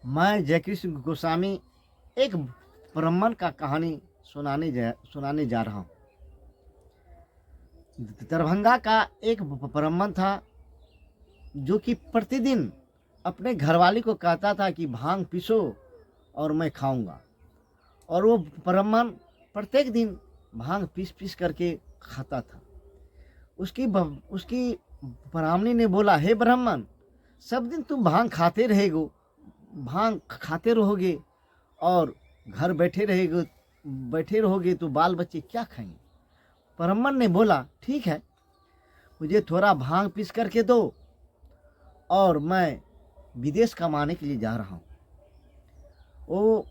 मैं जयकृष्ण गोस्वामी एक ब्राह्मण का कहानी सुनाने जा रहा हूँ। दरभंगा का एक ब्राह्मण था जो कि प्रतिदिन अपने घरवाली को कहता था कि भांग पीसो और मैं खाऊंगा। और वो ब्राह्मण प्रत्येक दिन भांग पीस पीस करके खाता था। उसकी ब्राह्मणी ने बोला, हे ब्राह्मण, सब दिन तुम भांग खाते रहोगे और घर बैठे रहोगे तो बाल बच्चे क्या खाएंगे। ब्राह्मण ने बोला, ठीक है, मुझे थोड़ा भांग पीस करके दो और मैं विदेश कमाने के लिए जा रहा हूँ। वो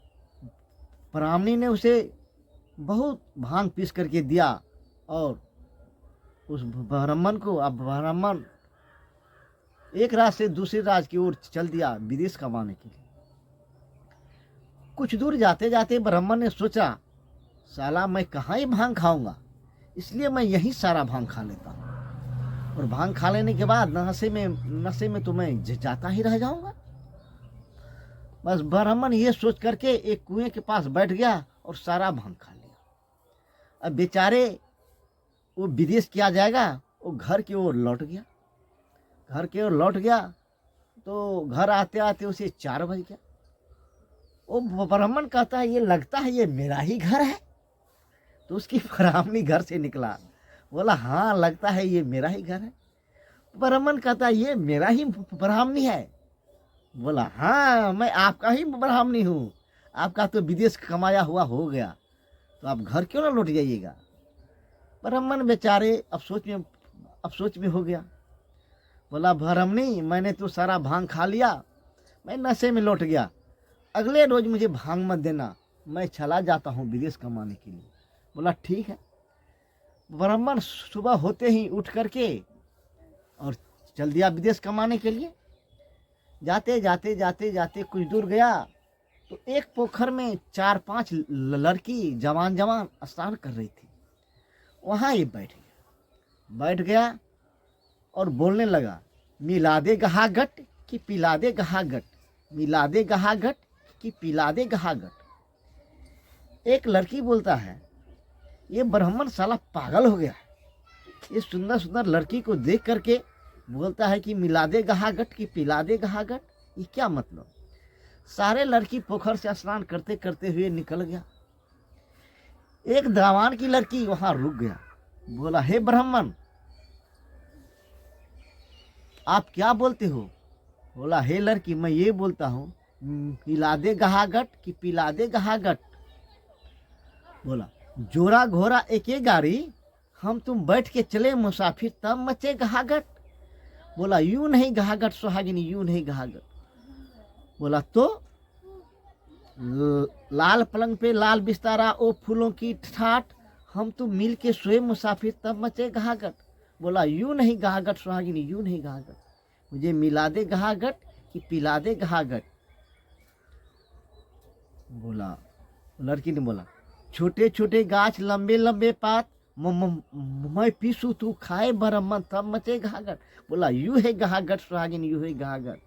ब्राह्मणी ने उसे बहुत भांग पीस करके दिया और उस ब्राह्मण एक राज्य से दूसरे राज्य की ओर चल दिया विदेश कमाने के लिए। कुछ दूर जाते जाते ब्राह्मण ने सोचा, साला मैं कहाँ ही भांग खाऊंगा, इसलिए मैं यहीं सारा भांग खा लेता हूँ और भांग खा लेने के बाद नशे में तो मैं जाता ही रह जाऊंगा। बस ब्राह्मण ये सोच करके एक कुएं के पास बैठ गया और सारा भांग खा लिया। अब बेचारे वो विदेश किया जाएगा, वो घर की ओर लौट गया तो घर आते आते उसे 4 बज गया। वो ब्राह्मण कहता है, ये लगता है ये मेरा ही घर है। तो उसकी ब्राह्मणी घर से निकला, बोला, हाँ लगता है ये मेरा ही घर है। ब्राह्मण कहता है, ये मेरा ही ब्राह्मणी है। बोला, हाँ मैं आपका ही ब्राह्मणी हूँ, आपका तो विदेश कमाया हुआ हो गया, तो आप घर क्यों ना लौट जाइएगा। ब्राह्मण बेचारे अफसोच में हो गया। बोला, ब्राह्मणी, मैंने तो सारा भांग खा लिया, मैं नशे में लौट गया, अगले रोज मुझे भांग मत देना, मैं चला जाता हूँ विदेश कमाने के लिए। बोला, ठीक है। ब्राह्मण सुबह होते ही उठ करके और चल दिया विदेश कमाने के लिए। जाते कुछ दूर गया तो एक पोखर में 4-5 लड़की जवान स्नान कर रही थी। वहाँ ये बैठ गया और बोलने लगा, मिला दे गहागट कि पिला दे गहागट, मिला दे गहागट कि पिला दे गहागट। एक लड़की बोलता है, ये ब्राह्मण साला पागल हो गया है, ये सुंदर सुंदर लड़की को देख करके बोलता है कि मिला दे गहागट कि पिला दे गहागट, ये क्या मतलब। सारे लड़की पोखर से स्नान करते करते हुए निकल गया। एक दावान की लड़की वहां रुक गया, बोला, हे ब्राह्मण, आप क्या बोलते हो। बोला, हे लड़की, मैं ये बोलता हूँ, पिला दे गहागट कि पिला दे गहागट। बोला, जोरा घोड़ा एक गाड़ी, हम तुम बैठ के चले मुसाफिर तब मचे गहागट। बोला, यूं नहीं गहागट सुहागिनी, यूं नहीं गहागट। बोला, तो लाल पलंग पे लाल बिस्तारा, ओ फूलों की ठाट, हम तुम मिल के सोए मुसाफिर तब मचे गहागट। बोला, यूं नहीं गहागट सुहागिनी, यूं नहीं गहागट, मुझे मिला दे गहागट कि पिला दे गहागट। बोला, लड़की ने बोला, छोटे छोटे गाछ लंबे लंबे पात, मैं पीसू तू खाए ब्राह्मण तब मचे गहागट। बोला, यूं है गहागट सुहागिनी, यूं है गहागट।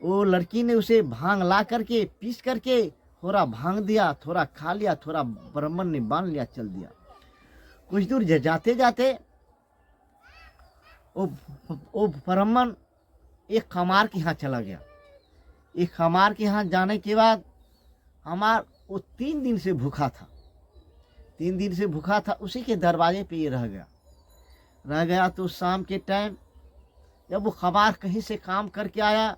वो लड़की ने उसे भांग ला करके पीस करके थोड़ा भांग दिया, थोड़ा खा लिया, थोड़ा ब्राह्मण ने बांध लिया, चल दिया। कुछ दूर जाते जाते वो ब्राह्मण एक खमार के यहाँ चला गया। एक खमार के यहाँ जाने के बाद वो 3 दिन से भूखा था। उसी के दरवाजे पे ये रह गया। तो शाम के टाइम जब वो खमार कहीं से काम करके आया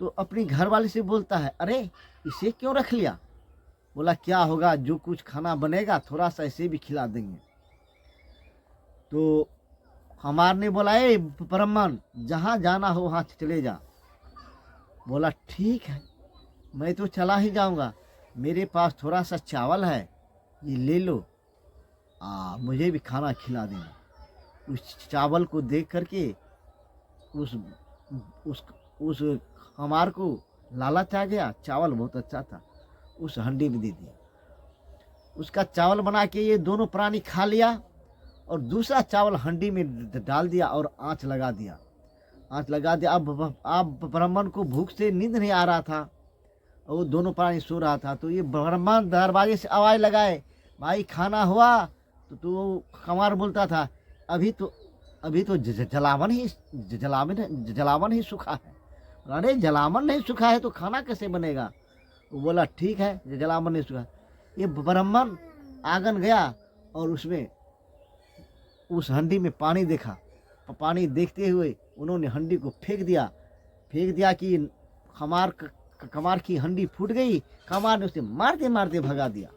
तो अपनी घरवाली से बोलता है, अरे इसे क्यों रख लिया। बोला, क्या होगा, जो कुछ खाना बनेगा थोड़ा सा इसे भी खिला देंगे। तो खमार ने बोला, ए ब्राह्मण, जहाँ जाना हो वहाँ चले जा। बोला, ठीक है, मैं तो चला ही जाऊंगा, मेरे पास थोड़ा सा चावल है, ये ले लो, मुझे भी खाना खिला देना। उस चावल को देख करके उस हमार को लालच आ गया, चावल बहुत अच्छा था, उस हंडी में दे दिया। उसका चावल बना के ये दोनों प्राणी खा लिया और दूसरा चावल हंडी में डाल दिया और आँच लगा दिया। आँच लगा दिया। अब ब्राह्मण को भूख से नींद नहीं आ रहा था और वो दोनों प्राणी सो रहा था। तो ये ब्राह्मण दरवाजे से आवाज़ लगाए, भाई खाना हुआ? तो कमार बोलता था, अभी तो जलावन ही सूखा है। अरे जलावन नहीं सूखा है तो खाना कैसे बनेगा? वो बोला ठीक है, जलावन नहीं सूखा। ये ब्राह्मण आंगन गया और उसमें उस हंडी में पानी देखा। पानी देखते हुए उन्होंने हंडी को फेंक दिया कि कमार की हंडी फूट गई। कमार ने उसे मारते मारते भगा दिया।